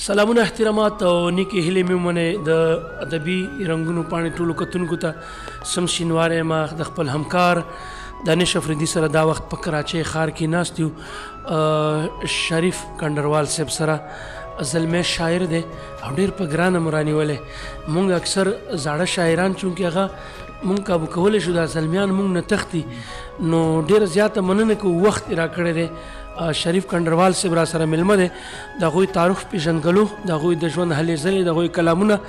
سلامونه احترامات او نیکې هیلې مې ومنئ د ادبي رنګونو پاڼې ټولو کتونکو ته سم شینواری ما د خپل همکار دانش افریدي سره دا وخت په کراچۍ ښار کې ناست یو شریف کنډروال صاحب سره زلمی شاعر دی او ډېر په ګرانه مو رانیولی مونږ اکثر زاړه شاعران چونکې هغه مونږ کابو کولی شو دا زلمیان مونږ نه تښتي نو ډېره زیاته مننه کوو وخت یې راکړی دی شریف کنډروال صاحب را سره میلمه دی د هغوی تعارف پېژندګلو د هغوی د ژوند هلې ځلې د هغوی کلامونه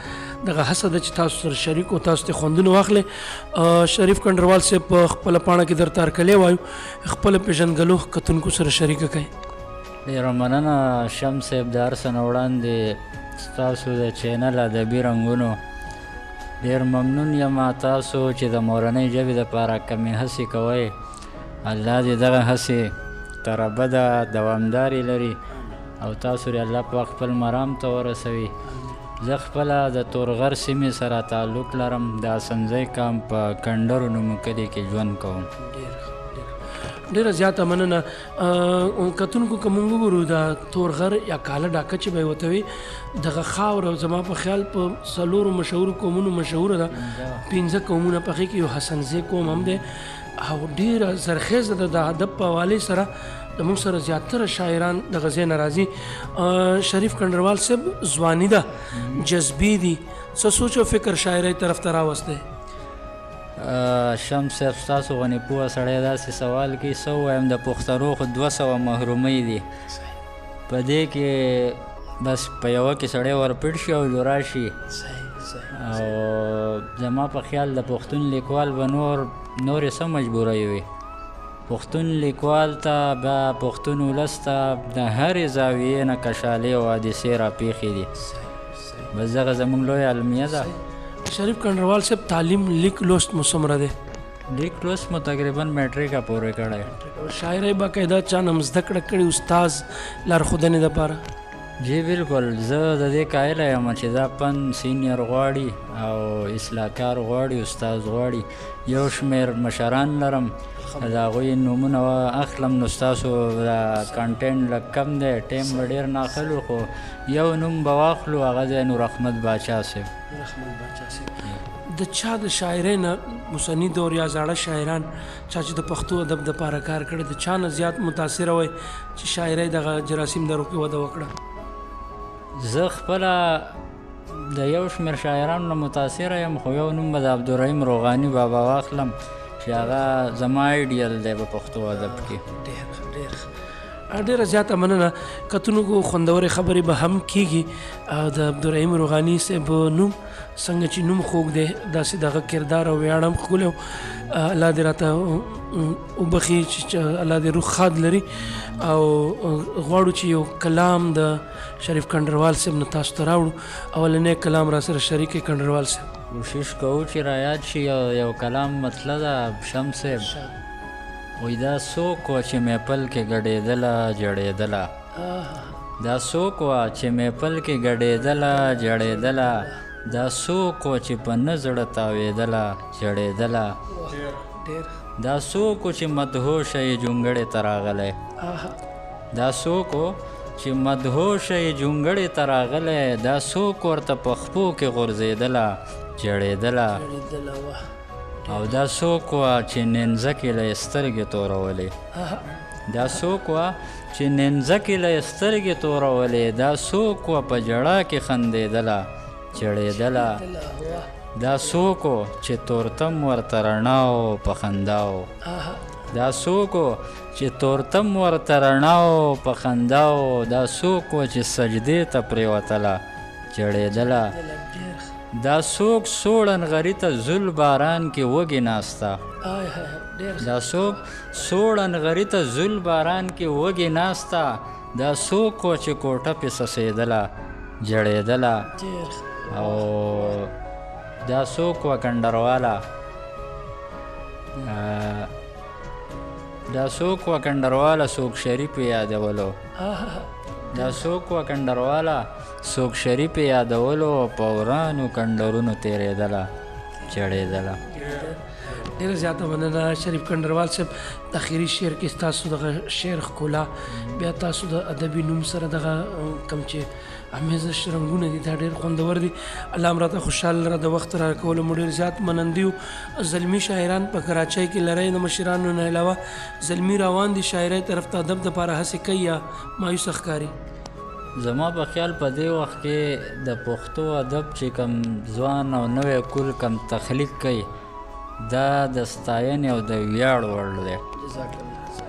دغه هڅه ده چې تاسو سره شریک او تاسو ته خوندونه واخلئ شریف کنډروال صاحب په خپله پاڼه کې درته هرکلی وایو خپله پېژندګلو کتونکو سره شریکه کوئ ډېره مننه شمس صاحب د هر څه نه وړاندې ستاسو د چینل ادبي رنګونو ډېر ممنون یم تاسو چې د مورنۍ ژبې دپاره کمې هڅې کوئ الله دې دغه هڅې تر ابده دوامدارې لري او تاسو یې الله پاک خپل مرام ته ورسوي زه خپله د تورغر سیمې سره تعلق لرم د اسنځی کام په کنډرو نومو کلي کې ژوند کوم ډېره زیاته مننه کتونکو که مونږ وګورو د تورغر یا کاله ډاکه چې به یې ورته وي دغه خاوره زما په خیال په څلورو مشهورو قومونو مشهوره ده 15 قومونه په هغې کې یو حسنزی قوم هم دی او ډېره زرخیزه ده د ادب په حوالې سره د موږ سره زیاتره شاعران دغه ځای نه راځي شریف کنډروال صاحب ځواني ده جذبې دي څه سوچ او فکر شاعرۍ طرف ته راوستی شمس صاحب ستاسو غنې پوهه سړی داسې سوال کوي څه ووایم د پښتنو خو 200 محرومۍ دي په دې کې بس په یوه کې سړی ورپټ شي او جوړا شي او زما په خیال د پښتون لیکوال به نورې څه مجبوری وي پښتون لیکوال ته بیا پښتون ولس ته د هرې زاویې نه کشالې او حادثې راپېښې دي بس دغه زموږ لویه المیه ده شریف کنډروال صاحب تعلیم لیک لوست مو څومره دی لیک لوست مو تقریبا میټریکه پورې کړی شاعرۍ باقاعده چا نه زده کړه کړې استاز لارښودنې دپاره جی بالکل زه د دې قایله یم چې دا فن سینیر غواړي او اصلاحکار غواړي استاز غواړي یو شمېر مشران لرم د هغوی نومونه اخلم نو ستاسو د کنټینټ لږ کم دی ټیم به ډېر نه اخلو خو یو نوم به واخلو هغه دی نور احمد باچا صاحب د چا د شاعرۍ نه اوسني دور یا زاړه شاعران چا چې د پښتو ادب دپاره کار کړی د چا نه زیات متاثره وی چې شاعرۍ دغه جراثیم درو کې وده وکړه زه خپله د یو شمېر شاعرانو نه متاثره یم خو یو نوم به د عبدالرحیم روغاني بابا واخلم چې هغه زما ایډیل دی په پښتو ادب کې ډېره زیاته مننه کتونکو خوندورې خبرې به هم کېږي د عبدالرحیم روغاني صاحب نوم څنګه چې نوم خوږ دی داسې دغه کردار او ویاړ هم ښکلی الله دې راته وبخي چې الله دې روح ښاد لري او غواړو چې یو کلام د شریف کنډروال صاحب نه تاسو ته راوړو اولنی کلام را سره شریک یې کنډروال صاحب کوشش کوو چې رایاد شي یو کلام مطلب ده شمس صاحب وایي دا څوک وه چې محفل کې ګډېدله جړېدله دا څوک وه چې محفل کې ګډېدله جړېدله دا څوک وه چې په نه زړه تاوېدله جړېدله دا څوک و چې مدهوشه یې جونګړې ته راغلی دا څوک و چې مدهوشه یې جونګړې ته راغلی دا څوک ورته په خپو کې غورځېدله جړېدله او دا څوک وه چې نینځکې له یې سترګې تورولې دا څوک وه چې نینځکې له یې سترګې تورولې دا څوک وه په ژړا کې خندېدله جړېدله دا څوک و چې تورتم ورته رڼا و په خندا و دا څوک و چې تورتم ورته رڼا و په خندا و دا څوک و چې سجدې ته پرېوتله جړېدله دا څوک سوړن غري ته زل باران کې وږې ناسته دا څوک سوړن غري ته زل باران کې وږې ناسته دا څوک و چې کوټه پې څڅېدله جړېدله او دا څوک وه کنډرواله دا څوک وه کنډرواله څوک شریف یادولو دا څوک وه کنډرواله څوک شریف یادولو په ورانو کنډرونو تېرېدله جړېدله ډېره زیاته مننه شریف کنډروال صاحب د اخري شعر کې ستاسو دغه شعر ښکلا بیا تاسو د ادبي نوم سره دغه کوم چې امیزش رنګونه دي دا ډېر خوندور دي. الله هم راته خوشحاله را د وخت را کولو مو ډېر زیات منندي یو. زلمي شاعران په کراچۍ کې لرئ د مشرانو نه علاوه زلمي روان دي شاعرۍ طرف ته ادب دپاره هڅې کوي یا مایوسه ښکاري؟ زما په خیال په دې وخت کې د پښتو ادب چې کم ځوان او نوی کول کم تخلیق کوي دا د ستاینې او د ویاړ وړ دی.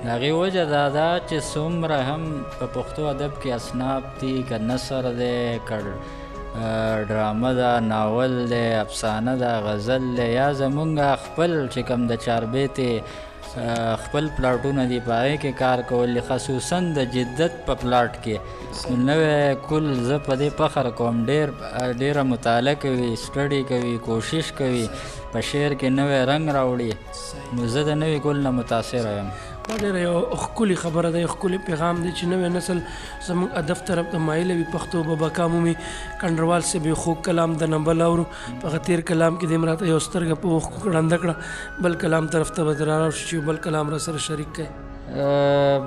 د هغې وجه دا ده چې څومره هم په پښتو ادب کې اصناف دي، که نثر دی، که ډرامه ده، ناول دی، افسانه ده، غزل دی، یا زمونږ خپل چې کوم د چاربیتې خپل پلاټونه دي په هغې کې کار کول، خصوصا د جدت په پلاټ کې نوی کل زه په دې فخر کوم ډېره مطالعه کوي، سټډي کوي، کوشش کوي په شعر کې نوی رنګ راوړي. نو زه د نوي کل نه متاثره یم. دا ډېره یو ښکلې خبره ده، یو ښکلی پیغام دی چې نوی نسل زموږ ادب طرف ته مایله وي. پښتو به بقا مومي. کنډروال صاحب یو خوږ کلام د نه بل اورو په هغه تېر کلام کې دې راته یو سترګه په اوښکو ړنده کړه. بل کلام طرف ته به در راوشي چې بل کلام را سره شریک کړئ.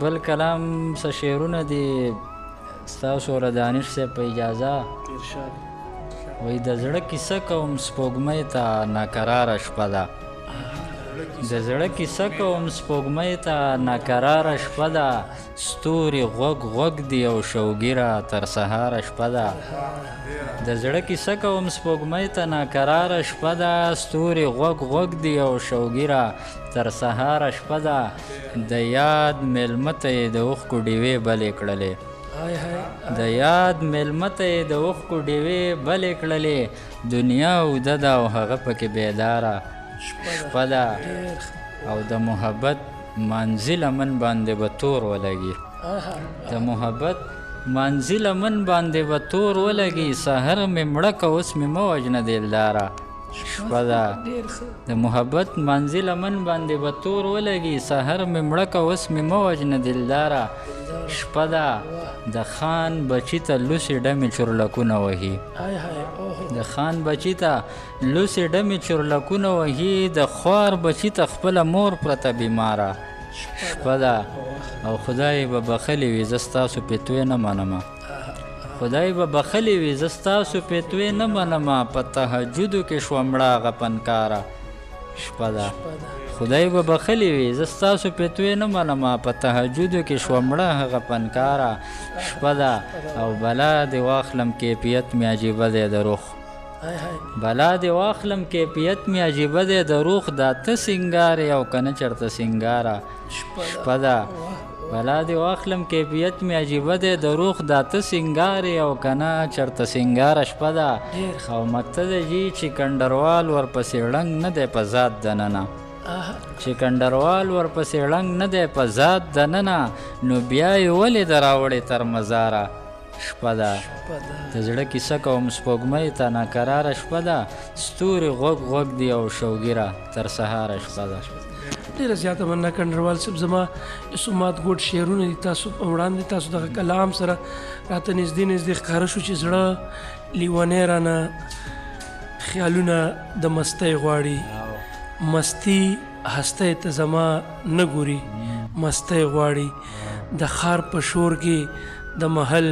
بل کلام څه شعرونه دي ستاسو له دانش صاحب په اجازه؟ وایي د زړه کیسه کوم سپوږمۍ ته ناقراره شپه ده، د زړه کیسه کوم سپوږمۍ ته ناقراره شپه ده، ستوري غوږ غوږ دي او شوګیره تر سهاره شپه ده. د زړه کیسه کوم سپوږمۍ ته ناقراره شپه ده، ستوري غوږ غوږ دي او شوګیره تر سهاره شپه ده. د یاد میلمه ته یې د اوښکو ډیوې بلې کړلې، د یاد میلمه ته یې د اوښکو ډیوې بلې کړلې، دنیا اوده ده او هغه پکې بیداره شپه ده. او د محبت مانځي لمن باندې به تور ولګي، د محبت مانځي لمن باندې به تور ولګي، سحر مې مړه که اوس مې مه وژنه دلداره شپه ده. د محبت مانځي لمن باندې به تور ولګي، سحر مې مړه که اوس مې مه وژنه دلداره شپه ده. د خان بچي ته لوسې ډمې چورلکونه وهي، د خان بچي ته لوسې ډمې چورلکونه وهي، د خوار بچي ته خپله مور پرته بیماره شپه ده. او خدای به بخلې وي زه ستاسو پیتوې نه منمه، خدای به بخلې وي زه ستاسو پیتوې نه منمه، په تهجدو کې شوه مړه هغه پنکاره شپه ده. خدای به بخلې وي زه ستاسو پیتوې نه منمه، په تهجدو کې شوه مړه هغه پنکاره شپه ده. او بلا دې واخلم کیفیت مې عجیبه دی د روح، بلا دې واخلم کیفیت مې عجیبه دی د روح، دا ته سینګار یې او که نه چېرته سینګاره شپه ده. بلا دې واخلم کیفیت مې عجیبه دی د روح، دا ته سینګار یې او که نه چېرته سینګاره شپه ده. او مقصد یې چې کنډروال ورپسې ړنګ نه دی په ذات دننه، چې کنډروال ورپسې ړنګ نه دی په ذات دننه، نو بیا یې ولې د راوړې تر مزاره شپه ده. د زړه کیسه کوم سپوږمۍ ته ناقراره شپه ده، ستوري غوږ غوږ دي او شوګیره تر سهاره شپه ده. ډېره زیاته مننه کنډروال صاحب. زما سومات ګوټ شعرونه دي تاسو په وړاندې، تاسو دغه کلام سره راته نږدې نږدې ښکاره شو چې زړه لیونی رانه خیالونه د مستۍ غواړي، مستی هستی ته زما نه ګوري، مستی غواړي د ښار په شور کې د محل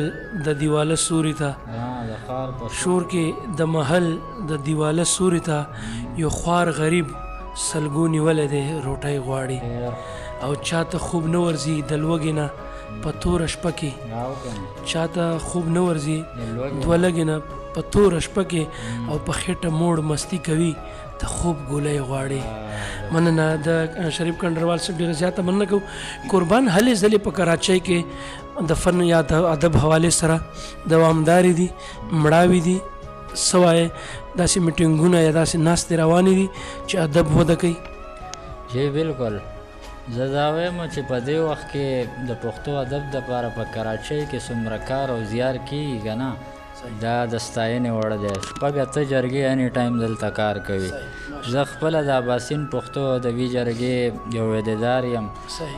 د دیواله سوري ته، شور کې د محل د دیواله سوري ته، یو خوار غریب سلګو نیولی دی روټۍ غواړي. او چاته خوب نه ورځي د لوږې نه په توره شپه کې، چاته خوب نه ورځي دوه لږې نه په توره شپه کې، او په خېټه موړ مستی کوي د خوب ګولۍ غواړي. مننه د شریف کنډروال صاحب، ډېره زیاته مننه کوو. قربان هلې ځلې په کراچۍ کې د فن یا د ادب حوالې سره دوامدارې دي، مړاوي دي، څه وایې داسې میټینګونه یا داسې ناستې روانې دي چې ادب وده کوي؟ جی بالکل. زه دا وایم چې په دې وخت کې د پښتو ادب دپاره په کراچۍ کې څومره کار او زیار کېږي که نه، دا د ستاینې وړ دی. شپږ اته جرګې اني ټایم دلته کار کوي. زه خپله د اباسین پښتو ادبي جرګې یو عهدهدار یم،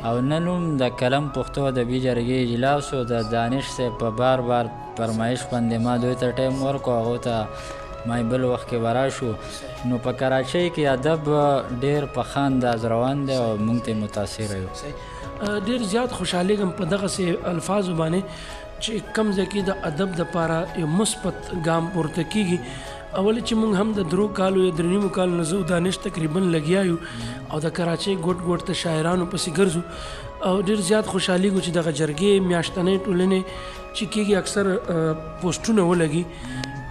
او نن هم د کلم پښتو ادبي جرګې اجلاسو د دانش صاحب په بار بار فرمایش باندې ما دوی ته ټایم ورکړو، هغو ته ما بل وخت کې وراشو. نو په کراچۍ کې ادب ډېر په ښه انداز روان دی او موږ ته متاثره یو. ډېر زیات خوشحالېږم په دغسې الفاظو باندې چې کم ځای کې د ادب دپاره یو مثبت ګام پورته کېږي. اول چې موږ هم د 3 کالو یا 3 کالو نه زه دانش تقریبا لګیا یو او د کراچۍ ګوټ ګوټ ته شاعرانو پسې ګرځو او ډېر زیات خوشحالېږو چې دغه جرګې میاشتنۍ ټولنې چې کېږي اکثر پوسټونه ولګي.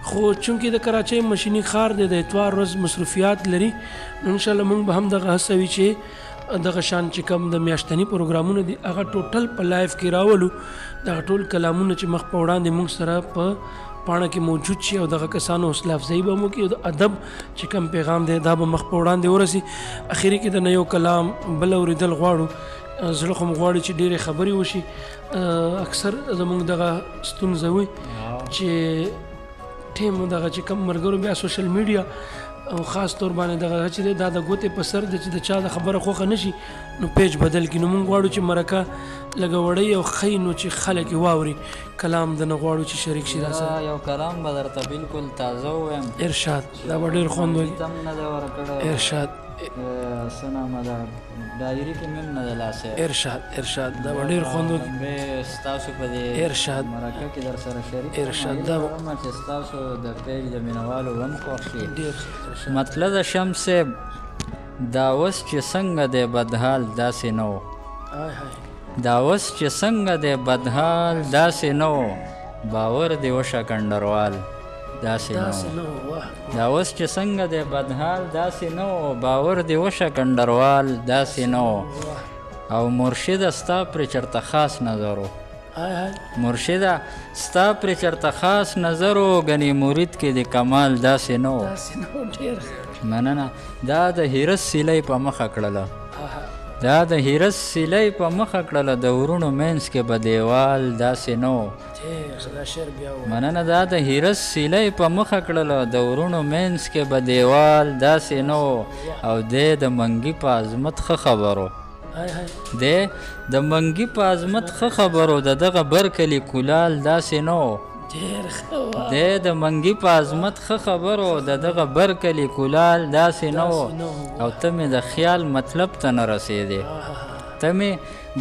خو چونکې د کراچۍ مشیني ښار دی د اتوار ورځ مصروفیات لري نو انشاءالله موږ به هم دغه هڅه وي چې دغه شان چې کوم د میاشتني پروګرامونه دي هغه ټوټل په لایف کې راولو. دغه ټول کلامونه چې مخ په وړاندې موږ سره په پاڼه کې موجود شي او دغه کسانو حوصله افزایي به مو کړي او د ادب چې کوم پیغام دی دا به مخ په وړاندې ورسي. اخري کې د نه یو کلام بل اورېدل غواړو. زړه خو مو غواړي چې ډېرې خبرې وشي. اکثر زموږ دغه ستونزه وي چې ټیم دغه چې کوم ملګرو بیا سوشل میډیا او خاص طور باندې دغه چې دا د ګوتې په سر دی چې د چا د خبره خوښه نشي نو پیج بدل کړي. نو موږ غواړو چې مرکه لږه وړی او ښی نو چې خلک یې واوري کلام د نه غواړو چې شریک شي راسره. یو کلام به درته بالکل تازه ووایم. ارشاد دا به ډېر خوند وي. ارشاد سنامه ده ډایري کې مې نه ده لاسه. ارشاد دا به ډېر خوند وي. ستاسو په دې ارشاد مرکه کې در سره شریک ارشاد دا چې ستاسو د پیج د مینوالو هم خوښ شي. مطلب د شمس دا اوس چې څنګه دی بدحال داسې نه و. دا اوس چې څنګه دی بدحال داسې نه و باور دې وشه کنډروال داسې نه و. دا اوس چې څنګه دی بدحال داسې نه و باور دې وشه کنډروال داسې نه و. او مرشده ستا پرې چېرته خاص نظر و. مرشده ستا پرې چېرته خاص نظر و ګنې مرید کې د کمال داسې نه و. مننه. دا د هیرس سیلی په مخه کړله. دا د هیرس سیلی په مخه کړله د ورونو منځ کې به دیوال داسې نه و. مننه. دا د هیرس سیلی په مخه کړله د ورونو منځ کې به دیوال داسې نه و. او دی د منګي په عظمت ښه خبرو. دی د منګي په عظمت ښه خبرو د دغه برکلي کولال داسې نه و. دی د منګي په عظمت ښه خبرو د دغه برکلي کولال داسې نه و. او ته مې د خیال مطلب ته نه رسېدې. ته مې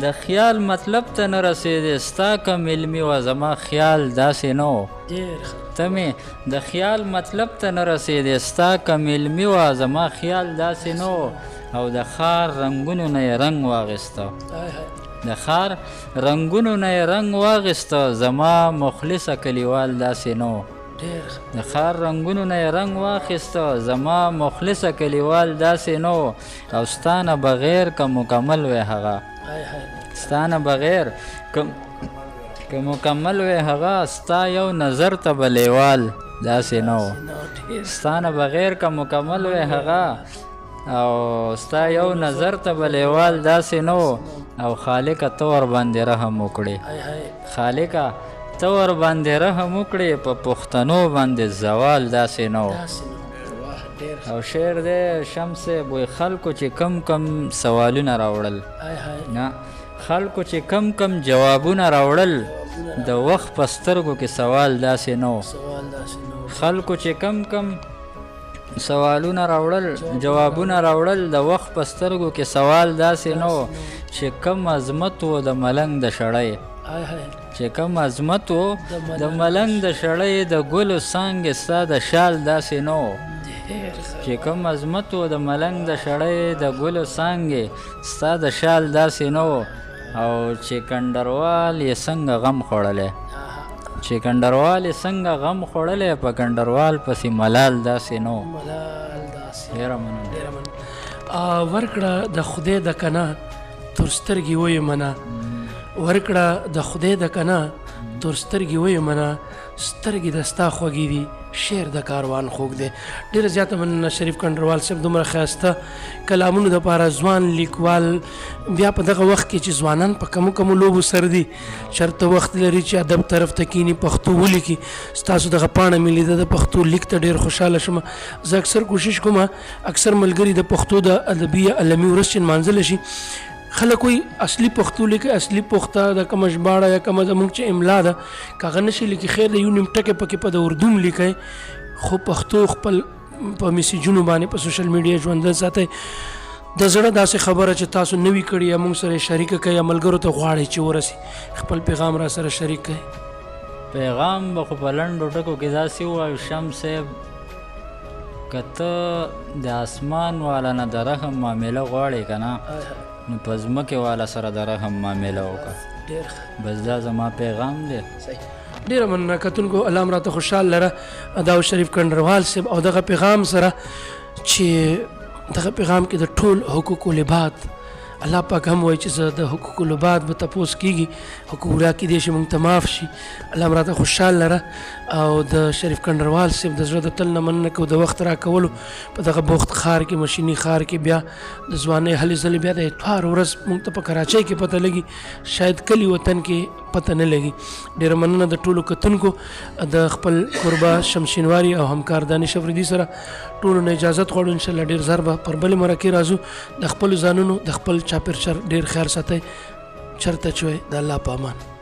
د خیال مطلب ته نه رسېدې ستا کم علمي وه زما خیال داسې نه و. ته مې د خیال مطلب ته نه رسېدې ستا کم علمي وه زما خیال داسې نه و. او د ښار رنګونو نه یې رنګ واغېسته. د ښار رنګونو نه یې رنګ واغېسته زما مخلصه کلیوال داسې نه و. د ښار رنګونو نه یې رنګ واخیسته زما مخلصه کلیوال داسې نه و. او ستا نه بغیر که مکمل وی هغه ستا نه بغیر که مکمل وی هغه ستا یو نظر ته به لیوال داسې نه و. ستا نه بغیر که مکمل وی هغه او ستا یو نظر ته به لیوال داسې نه و. او خالقه ته ورباندې رحم وکړې. خالقه ته ورباندې رحم وکړې په پښتنو باندې زوال داسې نه و. او شعر دی شمس بوی خلکو چې کم سوالونه راوړل نه خلکو چې کم جوابونه راوړل د وخت په سترګو کې سوال داسې نه و. خلکو چې کم سوالونه راوړل جوابونه راوړل د وخت په سترګو کې سوال داسې نه و. چې کم عظمت و د ملنګ د شړۍ چې کم عظمت و د ملنګ د شړۍ د ګلو څانګې ستا د شال داسې نه و. چې کم عظمت و د ملنګ د شړۍ د ګلو څانګې ستا د شال داسې نه و. او چې کنډروال یې څنګه غم خوړلی چې کنډروال یې څنګه غم خوړلی په کنډروال پسې ملال داسې نه و. ډېره مننه. ورکړه د خدای د کنه تر سترګې ویې منه ورکړه د خدای د کنه تر سترګې ویې منه سترګې د ستا خوږې دي شعر د کاروان خوږ دی. ډېره زیاته مننه شریف کنډروال صاحب دومره ښایسته کلامونو دپاره ځوان لیکوال بیا په دغه وخت کې چې ځوانان په کمو لوبو سر دي چېرته وخت لري چې ادب طرف ته کینی پښتو ولیکي. ستاسو دغه پاڼه مې لیده د پښتو لیک ته ډېر خوشحاله شوم. زه اکثر کوشش کوم اکثر ملګري د پښتو د ادبي علمي ورځ چې نمانځلی شي خلک وایي اصلي پښتو لیکي اصلي پښته د کومه ژباړه یا کومه زموږ چې املا ده که هغه نشي لیکي خیر د یو نیم ټکی پکې په د اردو م لیکئ خو پښتو خپل په میسیجونو باندې په سوشل میډیا ژوندی ساتئ. د زړه داسې خبره چې تاسو نوي کړي یا موږ سره شریکه کړئ یا ملګرو ته غواړئ چې ورسي خپل پیغام را سره شریک کړئ. پیغام به خو په لنډو ټکو کې داسې ووایو شمس صاحب که ته د اسمان والا نه د رحم معامله غواړې که نه نو په ځمکې والا سره د رحم معامله وکړه ډېر ښه بس دا زما پیغام دی ډېره مننه کتونکو الله م راته خوشحال لره داود شریف کنډروال صاحب او دغه پیغام سره چې دغه پیغام کې د ټول حقوق العباد الله پاک هم وایي چې زه د حقوق العباد به تپوس کېږي حقوق الله کېدای شي موږ ته معاف شي الله م راته خوشحال لره او د شریف کنډروال صاحب د زړه د تل نه مننه کوو د وخت راکولو په دغه بوخت ښار کې مشیني ښار کې بیا د ځوانۍ هلې ځلې بیا د اتوار ورځ موږ ته په کراچۍ کې پته لګي شاید کلي وطن کې پته نه لګي ډېره مننه د ټولو کتونکو د خپل کوربه شمشینواري او همکار دانش افریدي سره ټولو نه اجازت غواړو انشاءالله ډېر زر به پر بلې مرکې راځو د خپلو ځانونو د خپل چاپېر ډېر خیال ساتئ چرته چې وئ د الله په امان